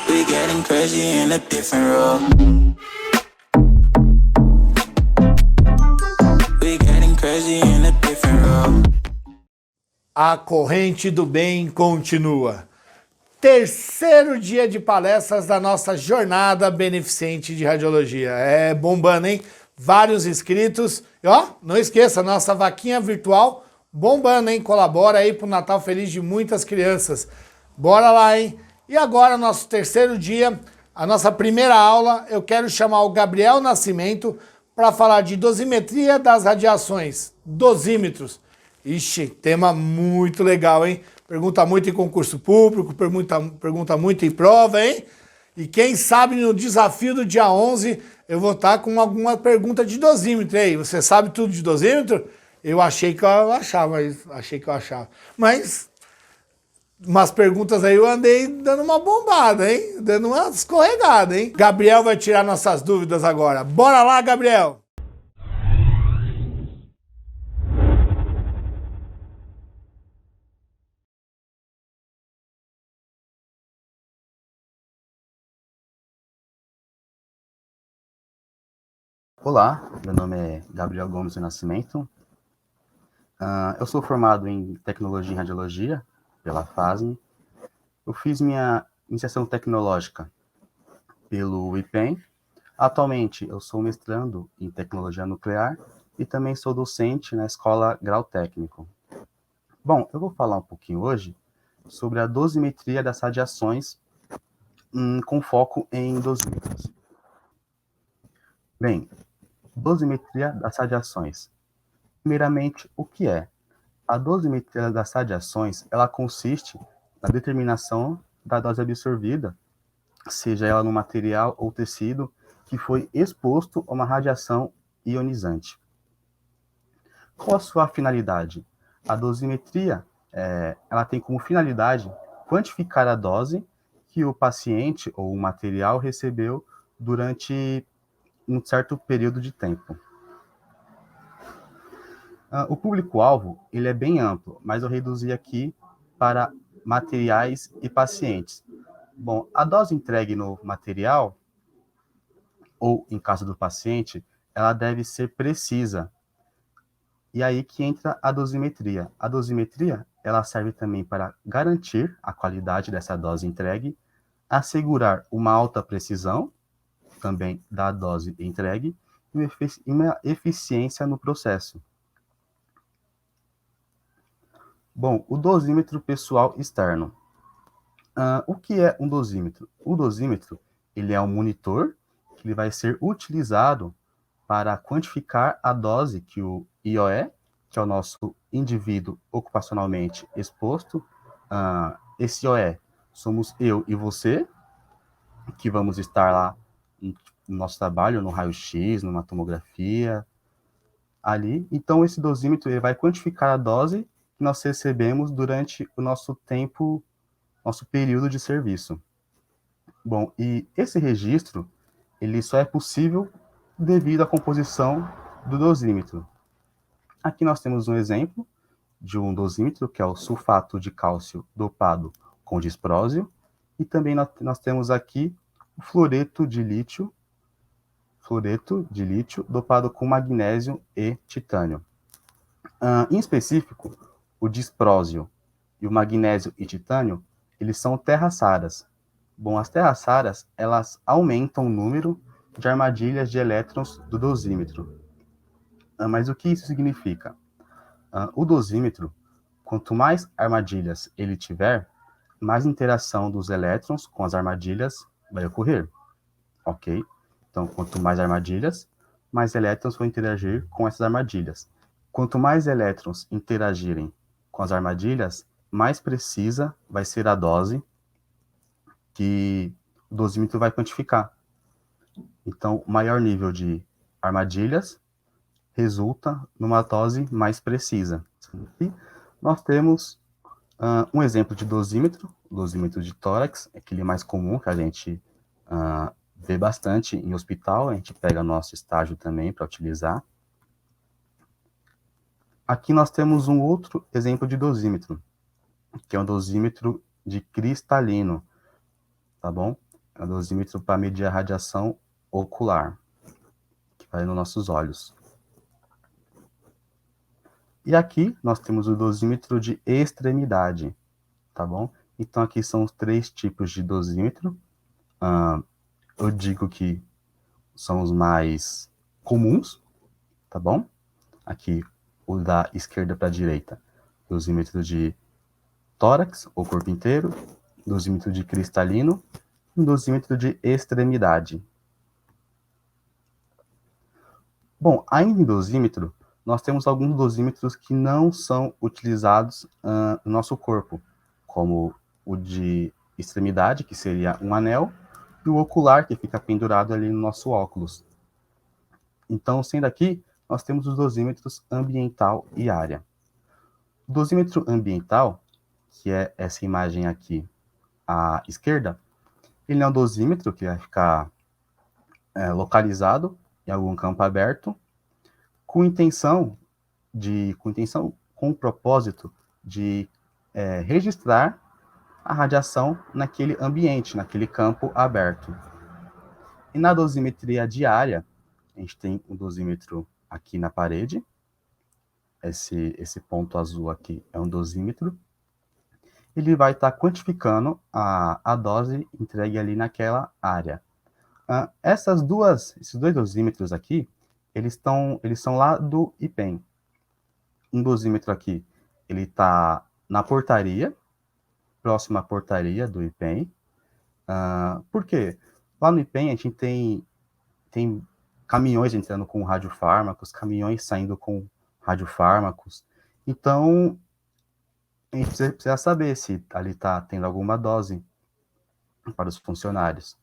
We getting crazy in a different role. We getting crazy in a different role. A corrente do bem continua. Terceiro dia de palestras da nossa jornada beneficente de radiologia. É bombando, hein? Vários inscritos. E ó, não esqueça, nossa vaquinha virtual bombando, hein? Colabora aí pro Natal Feliz de muitas crianças. Bora lá, hein? E agora, nosso terceiro dia, a nossa primeira aula, eu quero chamar o Gabriel Nascimento para falar de dosimetria das radiações, dosímetros. Ixi, tema muito legal, hein? Pergunta muito em concurso público, pergunta muito em prova, hein? E quem sabe no desafio do dia 11 eu vou estar com alguma pergunta de dosímetro aí. Você sabe tudo de dosímetro? Eu achei que eu achava. Mas umas perguntas aí eu andei dando uma bombada, hein? Dando uma escorregada, hein? Gabriel vai tirar nossas dúvidas agora. Bora lá, Gabriel! Olá, meu nome é Gabriel Gomes do Nascimento. Eu sou formado em Tecnologia em Radiologia pela FASM. Eu fiz minha iniciação tecnológica pelo IPEM. Atualmente, eu sou mestrando em Tecnologia Nuclear e também sou docente na Escola Grau Técnico. Bom, eu vou falar um pouquinho hoje sobre a dosimetria das radiações com foco em dosímetros. Bem, dosimetria das radiações. Primeiramente, o que é? A dosimetria das radiações, ela consiste na determinação da dose absorvida, seja ela no material ou tecido, que foi exposto a uma radiação ionizante. Qual a sua finalidade? A dosimetria, ela tem como finalidade quantificar a dose que o paciente ou o material recebeu durante um certo período de tempo. O público-alvo ele é bem amplo, mas eu reduzi aqui para materiais e pacientes. Bom, a dose entregue no material, ou em caso do paciente, ela deve ser precisa. E aí que entra a dosimetria. A dosimetria ela serve também para garantir a qualidade dessa dose entregue, assegurar uma alta precisão, também da dose entregue, e uma eficiência no processo. Bom, o dosímetro pessoal externo. O que é um dosímetro? O dosímetro ele é um monitor que ele vai ser utilizado para quantificar a dose que o IOE, que é o nosso indivíduo ocupacionalmente exposto, esse IOE somos eu e você, que vamos estar lá no nosso trabalho, no raio-x, numa tomografia, ali. Então, esse dosímetro ele vai quantificar a dose que nós recebemos durante o nosso tempo, nosso período de serviço. Bom, e esse registro, ele só é possível devido à composição do dosímetro. Aqui nós temos um exemplo de um dosímetro, que é o sulfato de cálcio dopado com disprósio, e também nós temos aqui o fluoreto de lítio dopado com magnésio e titânio. Em específico, o disprósio e o magnésio e titânio, eles são terras raras. Bom, as terras raras, elas aumentam o número de armadilhas de elétrons do dosímetro. Mas o que isso significa? O dosímetro, quanto mais armadilhas ele tiver, mais interação dos elétrons com as armadilhas vai ocorrer, ok? Então, quanto mais armadilhas, mais elétrons vão interagir com essas armadilhas. Quanto mais elétrons interagirem com as armadilhas, mais precisa vai ser a dose que o dosímetro vai quantificar. Então, maior nível de armadilhas resulta numa dose mais precisa. E nós temos um exemplo de dosímetro, o dosímetro de tórax, aquele mais comum que a gente vê bastante em hospital, a gente pega nosso estágio também para utilizar. Aqui nós temos um outro exemplo de dosímetro, que é um dosímetro de cristalino, tá bom? É um dosímetro para medir a radiação ocular, que vai nos nossos olhos. E aqui nós temos o dosímetro de extremidade, tá bom? Então aqui são os 3 tipos de dosímetro. Eu digo que são os mais comuns, tá bom? Aqui o da esquerda para a direita, dosímetro de tórax, ou corpo inteiro, dosímetro de cristalino, e dosímetro de extremidade. Bom, ainda em dosímetro, nós temos alguns dosímetros que não são utilizados no nosso corpo, como o de extremidade, que seria um anel, e o ocular, que fica pendurado ali no nosso óculos. Então, sendo aqui, nós temos os dosímetros ambiental e área. O dosímetro ambiental, que é essa imagem aqui à esquerda, ele é um dosímetro que vai ficar localizado em algum campo aberto, com o propósito de registrar a radiação naquele ambiente, naquele campo aberto. E na dosimetria diária, a gente tem um dosímetro aqui na parede. Esse ponto azul aqui é um dosímetro. Ele vai estar quantificando a dose entregue ali naquela área. Esses dois dosímetros aqui, eles são lá do IPEM. Um dosímetro aqui, ele está na portaria, próxima à portaria do IPEM. Por quê? Lá no IPEM a gente tem caminhões entrando com radiofármacos, caminhões saindo com radiofármacos. Então, a gente precisa saber se ali está tendo alguma dose para os funcionários.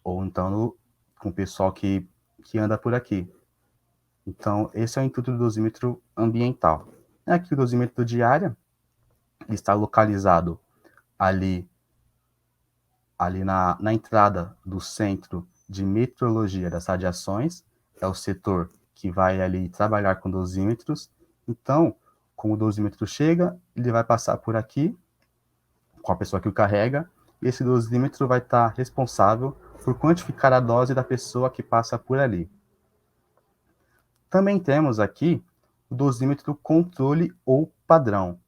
Ou então com o pessoal que anda por aqui. Então, esse é o intuito do dosímetro ambiental. Aqui o dosímetro de área está localizado ali na entrada do Centro de Metrologia das Radiações, é o setor que vai ali trabalhar com dosímetros. Então, como o dosímetro chega, ele vai passar por aqui, com a pessoa que o carrega, e esse dosímetro vai estar responsável por quantificar a dose da pessoa que passa por ali. Também temos aqui o dosímetro controle ou padrão.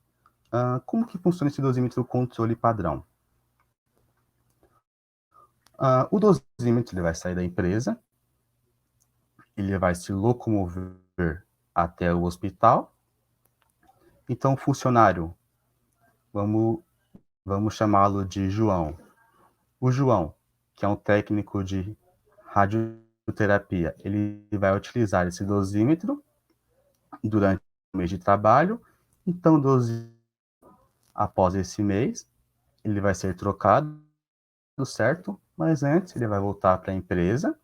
Como que funciona esse dosímetro controle padrão? O dosímetro ele vai sair da empresa, ele vai se locomover até o hospital. Então, o funcionário, vamos chamá-lo de João. O João, que é um técnico de radioterapia, ele vai utilizar esse dosímetro durante o mês de trabalho. Então, após esse mês, ele vai ser trocado, certo? Mas antes, ele vai voltar para a empresa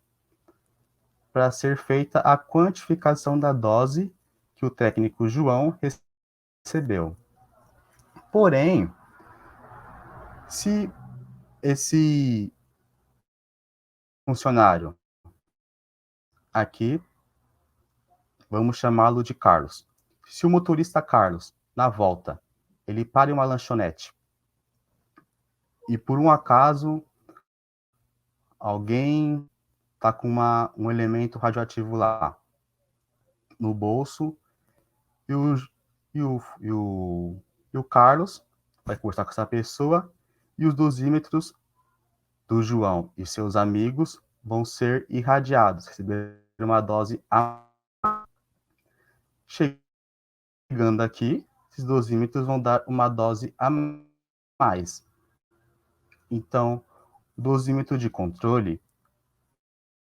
para ser feita a quantificação da dose que o técnico João recebeu. Porém, se esse funcionário aqui, vamos chamá-lo de Carlos. Se o motorista Carlos, na volta, ele para em uma lanchonete e por um acaso alguém está com um elemento radioativo lá no bolso e o Carlos vai conversar com essa pessoa e os dosímetros do João e seus amigos vão ser irradiados, receber uma dose a chegando aqui, esses dosímetros vão dar uma dose a mais. Então, o dosímetro de controle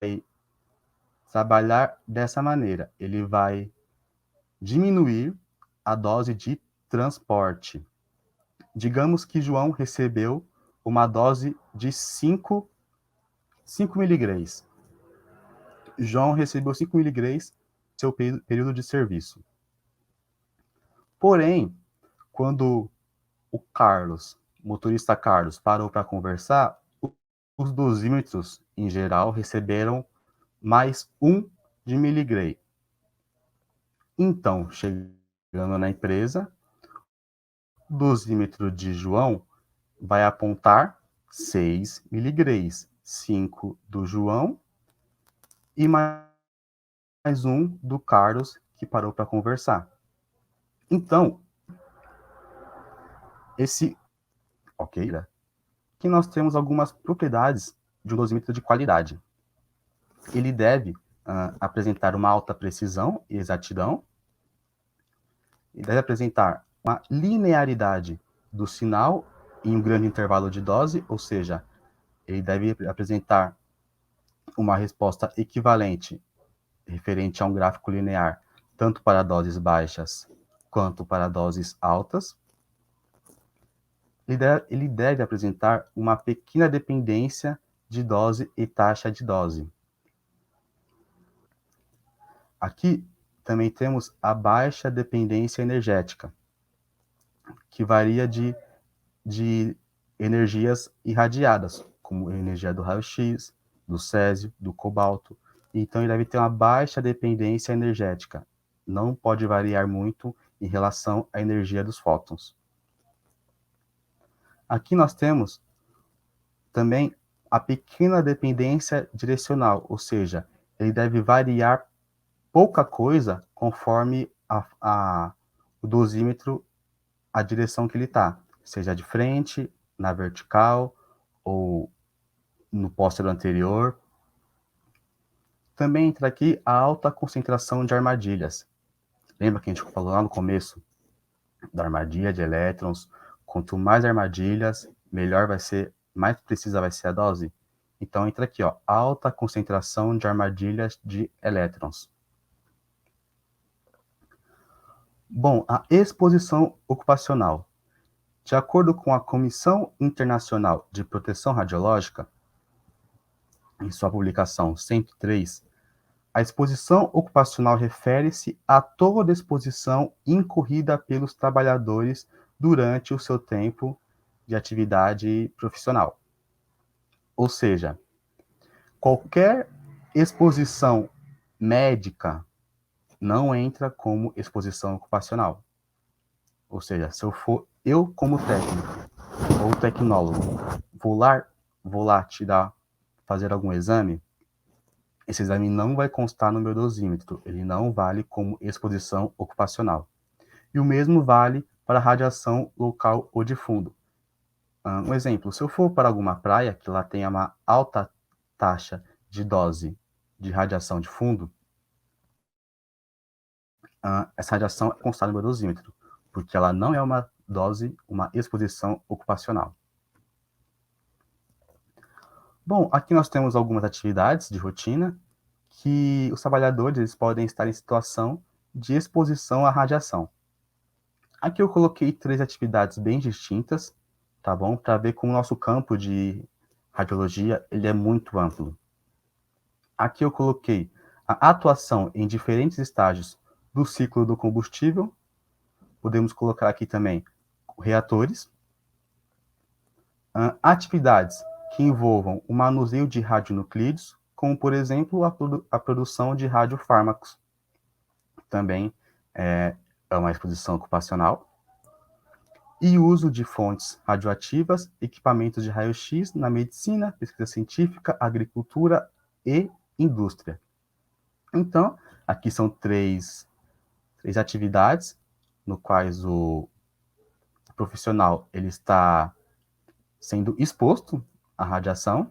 vai trabalhar dessa maneira. Ele vai diminuir a dose de transporte. Digamos que João recebeu uma dose de 5 miligramas. João recebeu 5 miligramas no seu período de serviço. Porém, quando o motorista Carlos, parou para conversar, os dosímetros, em geral, receberam mais 1 de miligrama. Então, chegando na empresa, o dosímetro de João vai apontar 6 miligrays, 5 do João e mais um do Carlos, que parou para conversar. Então, aqui nós temos algumas propriedades de um dosímetro de qualidade. Ele deve apresentar uma alta precisão e exatidão. Ele deve apresentar uma linearidade do sinal em um grande intervalo de dose, ou seja, ele deve apresentar uma resposta equivalente referente a um gráfico linear, tanto para doses baixas quanto para doses altas. Ele deve apresentar uma pequena dependência de dose e taxa de dose. Aqui também temos a baixa dependência energética, que varia de energias irradiadas, como a energia do raio-x, do césio, do cobalto. Então, ele deve ter uma baixa dependência energética. Não pode variar muito em relação à energia dos fótons. Aqui nós temos também a pequena dependência direcional, ou seja, ele deve variar pouca coisa conforme o dosímetro, a direção que ele está, seja de frente, na vertical ou no póstero anterior. Também entra aqui a alta concentração de armadilhas. Lembra que a gente falou lá no começo da armadilha de elétrons? Quanto mais armadilhas, melhor vai ser, mais precisa vai ser a dose. Então entra aqui, ó, alta concentração de armadilhas de elétrons. Bom, a exposição ocupacional. De acordo com a Comissão Internacional de Proteção Radiológica, em sua publicação 103, a exposição ocupacional refere-se a toda exposição incorrida pelos trabalhadores durante o seu tempo de atividade profissional. Ou seja, qualquer exposição médica não entra como exposição ocupacional. Ou seja, se eu como técnico ou tecnólogo vou lá fazer algum exame, esse exame não vai constar no meu dosímetro, ele não vale como exposição ocupacional. E o mesmo vale para radiação local ou de fundo. Um exemplo, se eu for para alguma praia que lá tenha uma alta taxa de dose de radiação de fundo, essa radiação é constada no meu dosímetro, porque ela não é uma exposição ocupacional. Bom, aqui nós temos algumas atividades de rotina que os trabalhadores podem estar em situação de exposição à radiação. Aqui eu coloquei 3 atividades bem distintas, tá bom? Para ver como o nosso campo de radiologia ele é muito amplo. Aqui eu coloquei a atuação em diferentes estágios do ciclo do combustível. Podemos colocar aqui também reatores. Atividades que envolvam o manuseio de radionuclídeos, como, por exemplo, a produção de radiofármacos. Também é uma exposição ocupacional. E uso de fontes radioativas, equipamentos de raio-x na medicina, pesquisa científica, agricultura e indústria. Então, aqui são três atividades no quais o profissional ele está sendo exposto à radiação,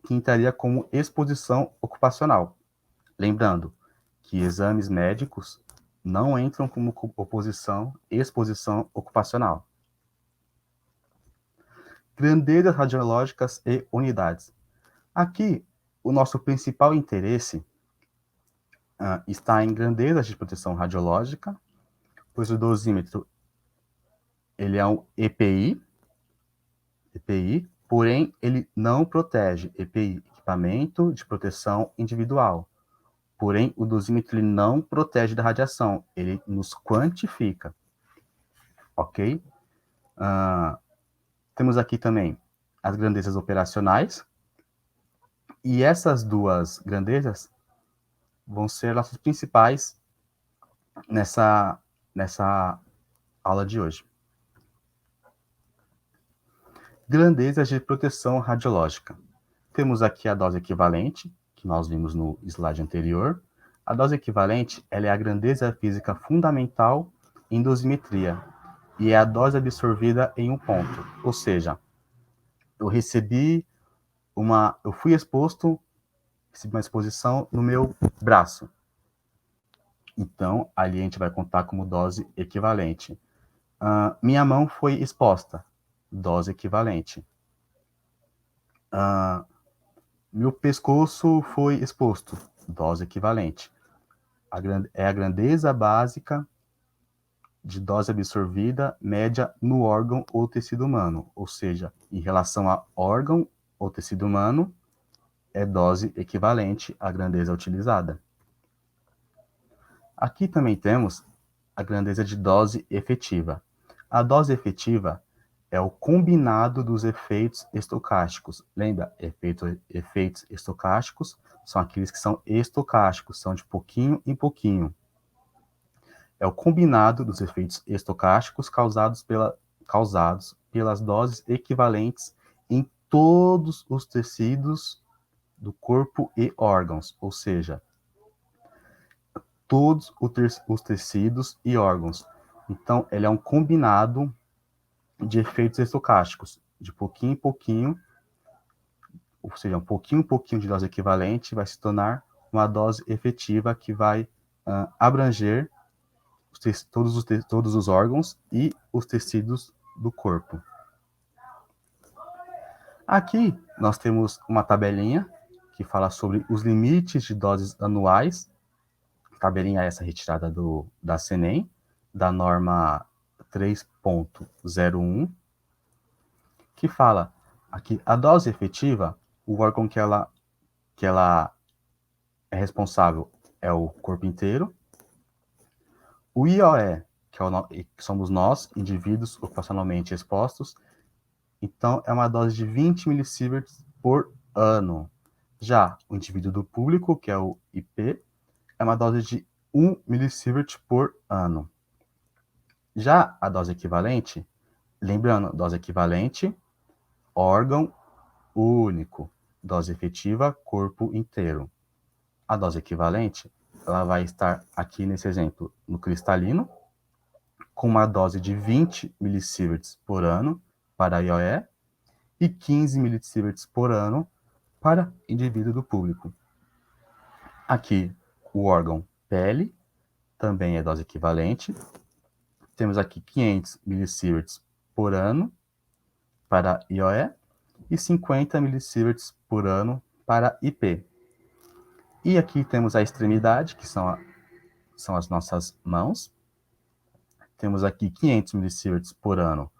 que entraria como exposição ocupacional. Lembrando que exames médicos não entram como exposição ocupacional. Grandezas radiológicas e unidades. Aqui, o nosso principal interesse está em grandezas de proteção radiológica, pois o dosímetro ele é um EPI, porém ele não protege. EPI, equipamento de proteção individual. Porém, o dosímetro ele não protege da radiação, ele nos quantifica. Ok? Temos aqui também as grandezas operacionais. E essas duas grandezas vão ser nossas principais nessa aula de hoje. Grandezas de proteção radiológica. Temos aqui a dose equivalente, que nós vimos no slide anterior. A dose equivalente ela é a grandeza física fundamental em dosimetria e é a dose absorvida em um ponto. Ou seja, eu fui exposto, recebi uma exposição no meu braço. Então, ali a gente vai contar como dose equivalente. Minha mão foi exposta, dose equivalente. Meu pescoço foi exposto, dose equivalente. É a grandeza básica de dose absorvida média no órgão ou tecido humano, ou seja, em relação a órgão ou tecido humano, é dose equivalente à grandeza utilizada. Aqui também temos a grandeza de dose efetiva. A dose efetiva é o combinado dos efeitos estocásticos. Lembra? Efeitos estocásticos são aqueles que são estocásticos, são de pouquinho em pouquinho. É o combinado dos efeitos estocásticos causados pelas doses equivalentes em todos os tecidos do corpo e órgãos, ou seja, todos os tecidos e órgãos. Então, ele é um combinado de efeitos estocásticos, de pouquinho em pouquinho, ou seja, um pouquinho em pouquinho de dose equivalente vai se tornar uma dose efetiva que vai abranger todos os órgãos e os tecidos do corpo. Aqui nós temos uma tabelinha que fala sobre os limites de doses anuais. A tabelinha essa retirada da CNEM, da norma 3.01, que fala aqui a dose efetiva, o órgão que ela é responsável é o corpo inteiro. O IOE, que somos nós, indivíduos ocupacionalmente expostos, então é uma dose de 20 millisieverts por ano. Já o indivíduo do público, que é o IP, é uma dose de 1 milisievert por ano. Já a dose equivalente, lembrando, dose equivalente, órgão único, dose efetiva, corpo inteiro. A dose equivalente, ela vai estar aqui nesse exemplo, no cristalino, com uma dose de 20 millisieverts por ano para IOE e 15 millisieverts por ano para indivíduo do público. Aqui, o órgão pele, também é dose equivalente. Temos aqui 500 millisieverts por ano para IOE e 50 millisieverts por ano para IP. E aqui temos a extremidade, que são as nossas mãos. Temos aqui 500 millisieverts por ano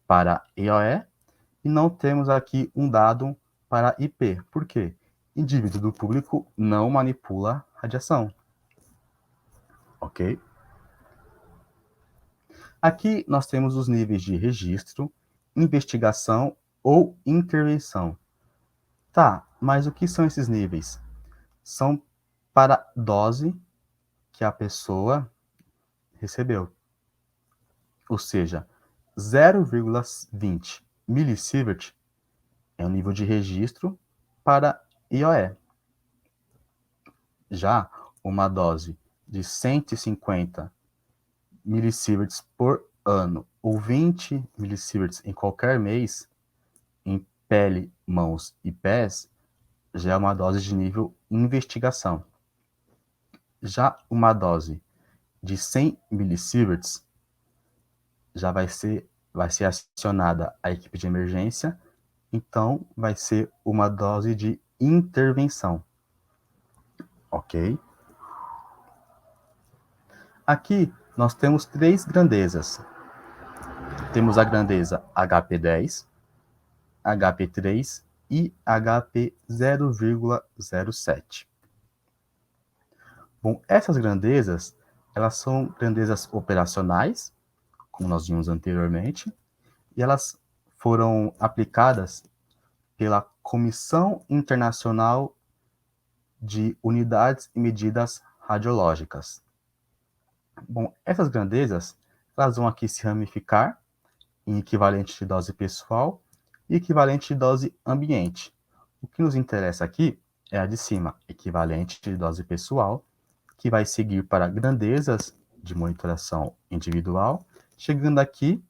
para IOE e não temos aqui um dado para IP. Por quê? Indivíduo do público não manipula radiação. Ok? Aqui nós temos os níveis de registro, investigação ou intervenção. Tá, mas o que são esses níveis? São para dose que a pessoa recebeu. Ou seja, 0,20 milisievert é o nível de registro para IOE. Já uma dose de 150 millisieverts por ano ou 20 millisieverts em qualquer mês, em pele, mãos e pés, já é uma dose de nível investigação. Já uma dose de 100 millisieverts já vai ser acionada a equipe de emergência, então vai ser uma dose de intervenção. Ok? Aqui nós temos 3 grandezas. Temos a grandeza HP10, HP3 e HP 0,07. Bom, essas grandezas, elas são grandezas operacionais, como nós vimos anteriormente, e elas foram aplicadas pela Comissão Internacional de Unidades e Medidas Radiológicas. Bom, essas grandezas, elas vão aqui se ramificar em equivalente de dose pessoal e equivalente de dose ambiente. O que nos interessa aqui é a de cima, equivalente de dose pessoal, que vai seguir para grandezas de monitoração individual, chegando aqui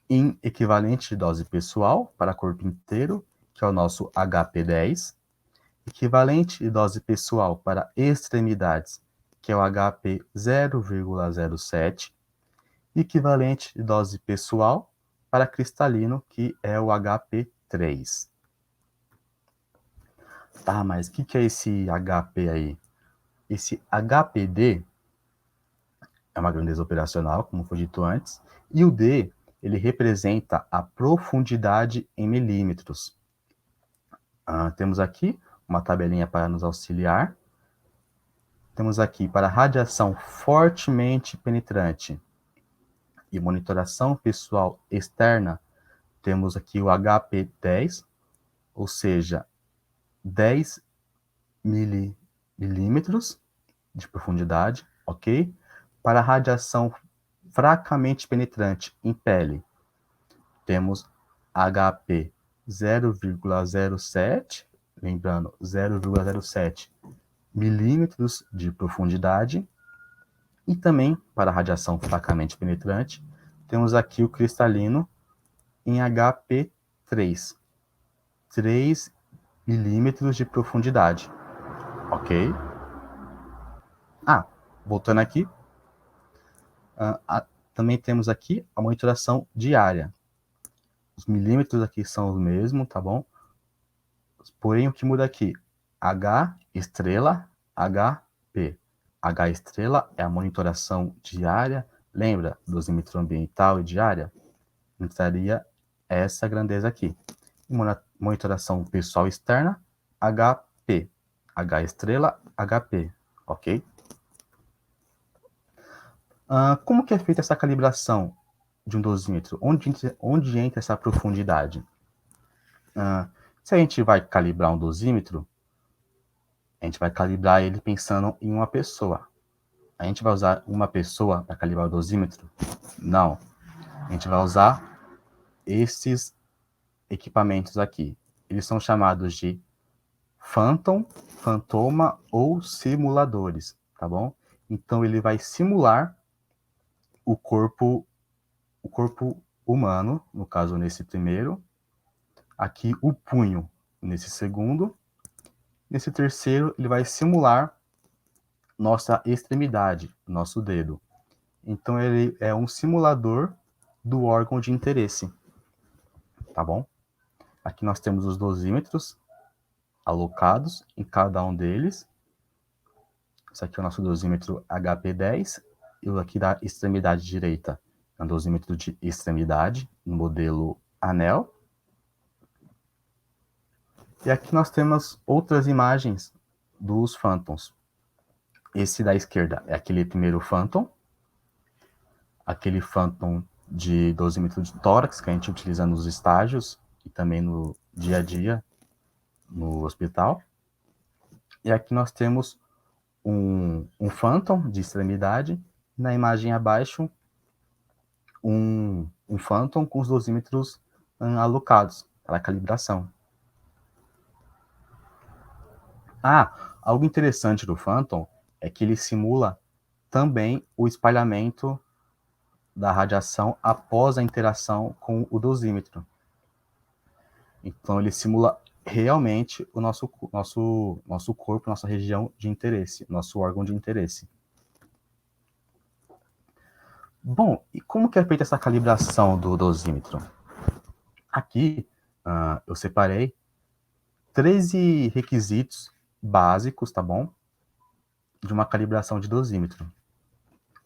em equivalente de dose pessoal para corpo inteiro, que é o nosso HP10, equivalente de dose pessoal para extremidades, que é o HP 0,07, equivalente de dose pessoal para cristalino, que é o HP3. Tá, mas o que é esse HP aí? Esse HPD é uma grandeza operacional, como foi dito antes, e o D, ele representa a profundidade em milímetros. Temos aqui uma tabelinha para nos auxiliar. Temos aqui para radiação fortemente penetrante e monitoração pessoal externa, temos aqui o HP10, ou seja, 10 milímetros de profundidade, ok? Para radiação fracamente penetrante em pele, temos HP 0,07, lembrando, 0,07 milímetros de profundidade. E também, para radiação fracamente penetrante, temos aqui o cristalino em HP3, 3 milímetros de profundidade, ok? Voltando aqui, também temos aqui a monitoração diária. Os milímetros aqui são os mesmos, tá bom? Porém, o que muda aqui? H estrela, HP. H estrela é a monitoração diária. Lembra? Dosímetro ambiental e diária? Entraria essa grandeza aqui. Monitoração pessoal externa, HP. H estrela, HP. Ok? Como que é feita essa calibração de um dosímetro? Onde entra essa profundidade? Se a gente vai calibrar um dosímetro, a gente vai calibrar ele pensando em uma pessoa. A gente vai usar uma pessoa para calibrar o dosímetro? Não. A gente vai usar esses equipamentos aqui. Eles são chamados de fantoma ou simuladores, tá bom? Então ele vai simular o corpo humano, no caso nesse primeiro, aqui o punho nesse segundo, nesse terceiro ele vai simular nossa extremidade, nosso dedo. Então ele é um simulador do órgão de interesse, tá bom? Aqui nós temos os dosímetros alocados em cada um deles. Esse aqui é o nosso dosímetro HP10, e o aqui da extremidade direita é um dosímetro de extremidade, no modelo anel. E aqui nós temos outras imagens dos Phantoms. Esse da esquerda é aquele primeiro Phantom, aquele Phantom de dosímetro de tórax que a gente utiliza nos estágios e também no dia a dia no hospital. E aqui nós temos um Phantom de extremidade, na imagem abaixo um Phantom com os dosímetros alocados para calibração. Algo interessante do Phantom é que ele simula também o espalhamento da radiação após a interação com o dosímetro. Então ele simula realmente o nosso corpo, nossa região de interesse, nosso órgão de interesse. Bom, e como que é feita essa calibração do dosímetro? Aqui eu separei 13 requisitos básicos, tá bom? De uma calibração de dosímetro.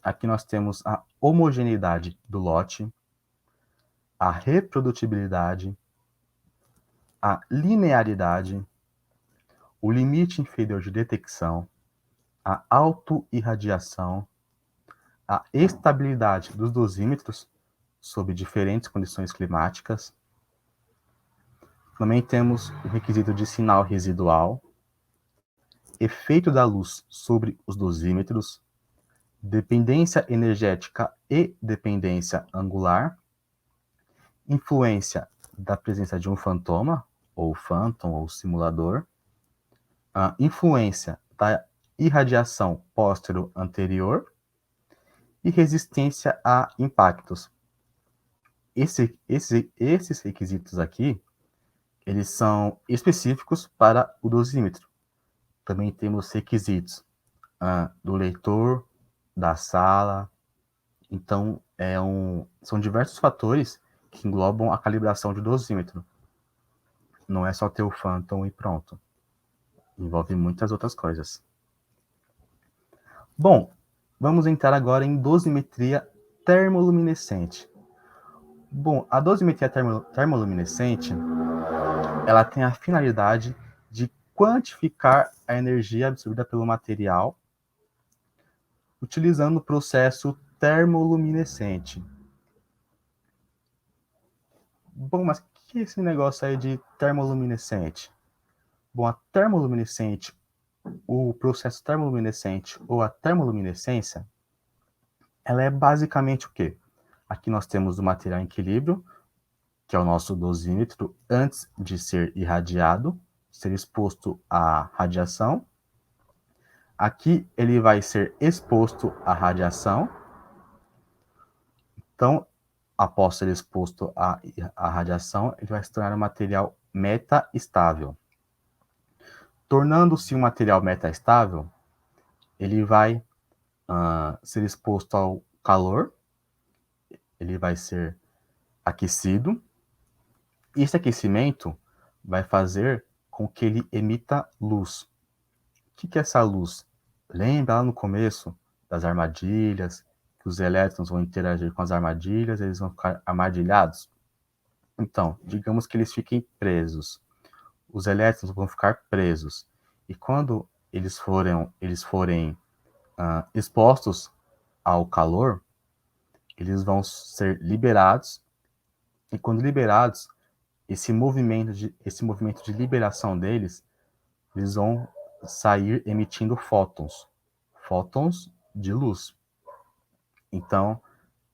Aqui nós temos a homogeneidade do lote, a reprodutibilidade, a linearidade, o limite inferior de detecção, a autoirradiação, a estabilidade dos dosímetros sob diferentes condições climáticas. Também temos o requisito de sinal residual, efeito da luz sobre os dosímetros, dependência energética e dependência angular, influência da presença de um fantoma, ou fânton, ou simulador, a influência da irradiação póstero-anterior e resistência a impactos. Esses requisitos aqui, eles são específicos para o dosímetro. Também temos requisitos do leitor, da sala. Então, são diversos fatores que englobam a calibração de dosímetro. Não é só ter o Phantom e pronto. Envolve muitas outras coisas. Bom, vamos entrar agora em dosimetria termoluminescente. Bom, a dosimetria termoluminescente, ela tem a finalidade de quantificar a energia absorvida pelo material utilizando o processo termoluminescente. Bom, mas o que é esse negócio aí de termoluminescente? Bom, a termoluminescente, o processo termoluminescente ou a termoluminescência, ela é basicamente o quê? Aqui nós temos o material em equilíbrio, que é o nosso dosímetro, antes de ser irradiado, ser exposto à radiação. Aqui ele vai ser exposto à radiação. Então, após ser exposto à radiação, ele vai se tornar um material metaestável. Tornando-se um material metaestável, ele vai ser exposto ao calor, ele vai ser aquecido, e esse aquecimento vai fazer com que ele emita luz. O que é essa luz? Lembra lá no começo das armadilhas, que os elétrons vão interagir com as armadilhas, eles vão ficar armadilhados? Então, digamos que eles fiquem presos. Os elétrons vão ficar presos. E quando eles forem expostos ao calor, eles vão ser liberados. E quando liberados, esse movimento de liberação deles, eles vão sair emitindo fótons de luz. Então,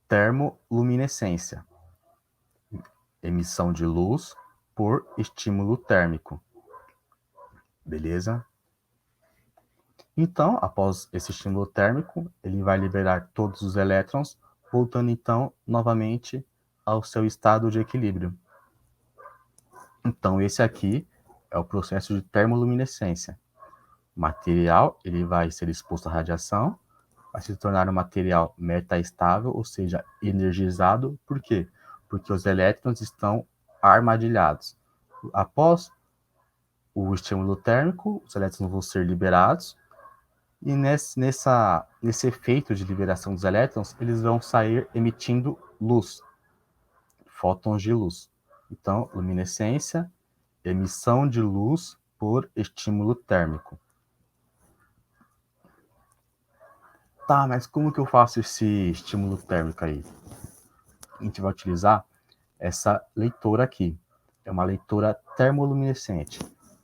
termoluminescência, emissão de luz por estímulo térmico. Beleza? Então, após esse estímulo térmico, ele vai liberar todos os elétrons, voltando então novamente ao seu estado de equilíbrio. Então, esse aqui é o processo de termoluminescência. O material ele vai ser exposto à radiação, vai se tornar um material metaestável, ou seja, energizado. Por quê? Porque os elétrons estão armadilhados. Após o estímulo térmico, os elétrons vão ser liberados, e nesse efeito de liberação dos elétrons, eles vão sair emitindo luz, fótons de luz. Então, luminescência, emissão de luz por estímulo térmico. Tá, mas como que eu faço esse estímulo térmico aí? A gente vai utilizar essa leitora aqui. É uma leitora termoluminescente.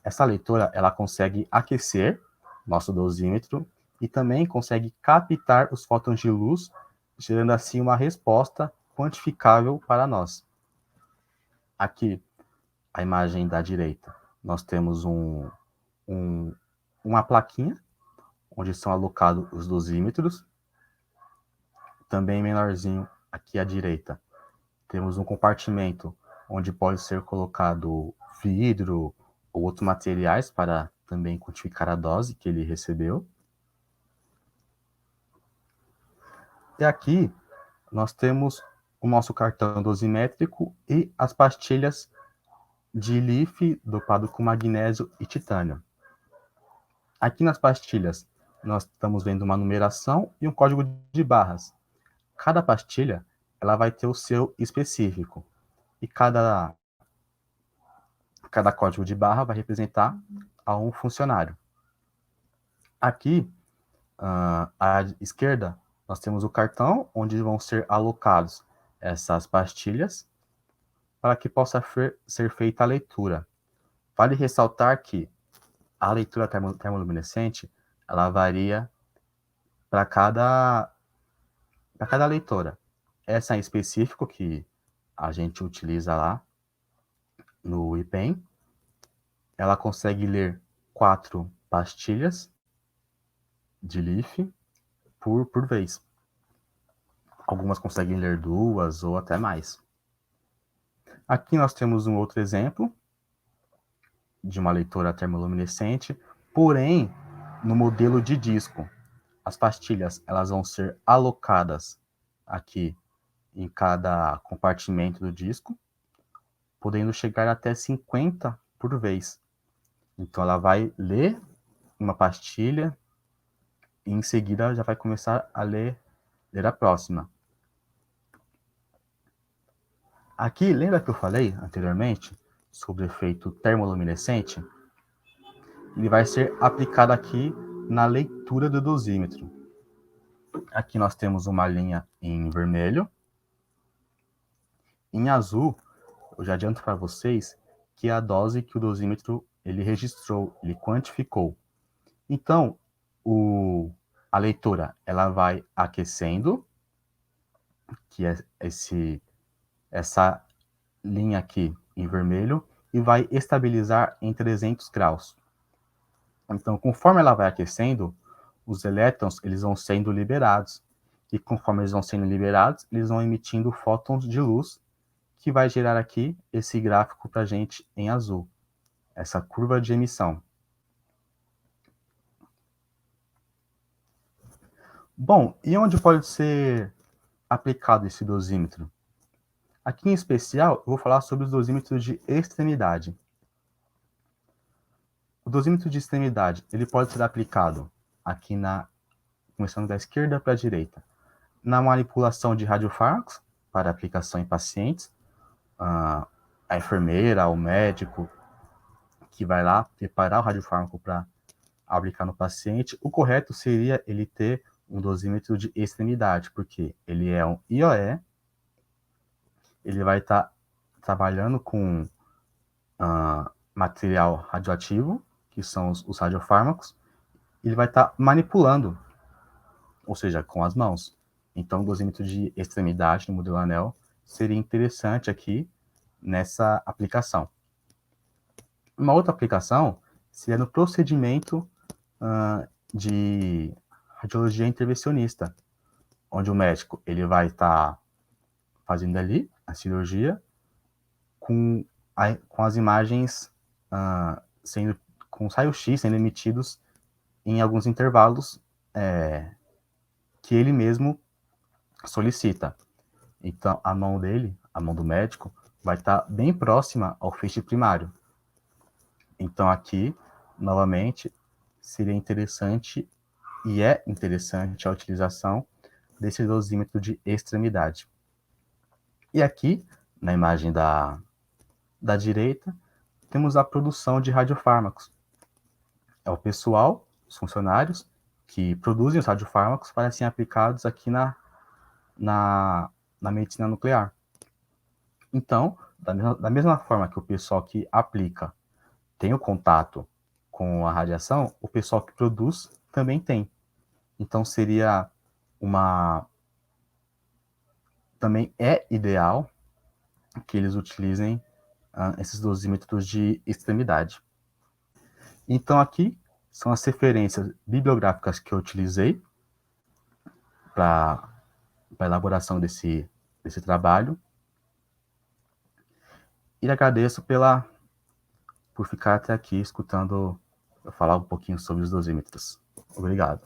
Essa leitora, ela consegue aquecer nosso dosímetro e também consegue captar os fótons de luz, gerando assim uma resposta quantificável para nós. Aqui, a imagem da direita, nós temos uma plaquinha, onde são alocados os dosímetros. Também menorzinho, aqui à direita, temos um compartimento onde pode ser colocado vidro ou outros materiais para também quantificar a dose que ele recebeu. E aqui nós temos o nosso cartão dosimétrico e as pastilhas de LiF dopado com magnésio e titânio. Aqui nas pastilhas nós estamos vendo uma numeração e um código de barras. Cada pastilha ela vai ter o seu específico e cada código de barra vai representar a um funcionário. Aqui, à esquerda, nós temos o cartão, onde vão ser alocados essas pastilhas para que possa ser feita a leitura. Vale ressaltar que a leitura termoluminescente, ela varia para cada leitora. Essa em específico, que a gente utiliza lá, no IPEM. Ela consegue ler 4 pastilhas de LIF por vez. Algumas conseguem ler 2 ou até mais. Aqui nós temos um outro exemplo de uma leitora termoluminescente, porém no modelo de disco. As pastilhas elas vão ser alocadas aqui em cada compartimento do disco, podendo chegar até 50 por vez. Então ela vai ler uma pastilha e em seguida já vai começar a ler a próxima. Aqui, lembra que eu falei anteriormente sobre o efeito termoluminescente? Ele vai ser aplicado aqui na leitura do dosímetro. Aqui nós temos uma linha em vermelho. Em azul, eu já adianto para vocês que é a dose que o dosímetro ele registrou, ele quantificou. Então, a leitora ela vai aquecendo, que é essa linha aqui em vermelho, e vai estabilizar em 300 graus. Então, conforme ela vai aquecendo, os elétrons eles vão sendo liberados. E conforme eles vão sendo liberados, eles vão emitindo fótons de luz, que vai gerar aqui esse gráfico para a gente em azul, essa curva de emissão. Bom, e onde pode ser aplicado esse dosímetro? Aqui em especial, eu vou falar sobre os dosímetros de extremidade. O dosímetro de extremidade, ele pode ser aplicado aqui começando da esquerda para a direita, na manipulação de radiofármacos para aplicação em pacientes, a enfermeira, o médico que vai lá preparar o radiofármaco para aplicar no paciente. O correto seria ele ter um dosímetro de extremidade, porque ele é um IOE, ele vai estar trabalhando com material radioativo, que são os radiofármacos, ele vai estar manipulando, ou seja, com as mãos. Então, o dosímetro de extremidade no modelo anel seria interessante aqui nessa aplicação. Uma outra aplicação seria no procedimento de radiologia intervencionista, onde o médico ele vai estar fazendo ali a cirurgia com as imagens com os raios-x sendo emitidos em alguns intervalos que ele mesmo solicita. Então, a mão dele, a mão do médico, vai estar bem próxima ao feixe primário. Então, aqui, novamente, seria interessante e é interessante a utilização desse dosímetro de extremidade. E aqui, na imagem da direita, temos a produção de radiofármacos. É o pessoal, os funcionários, que produzem os radiofármacos para serem aplicados aqui na medicina nuclear. Então, da mesma forma que o pessoal que aplica tem o contato com a radiação, o pessoal que produz também tem. Então, também é ideal que eles utilizem esses dosímetros de extremidade. Então, aqui são as referências bibliográficas que eu utilizei para a elaboração desse trabalho. E agradeço por ficar até aqui escutando eu falar um pouquinho sobre os dosímetros. Obrigado.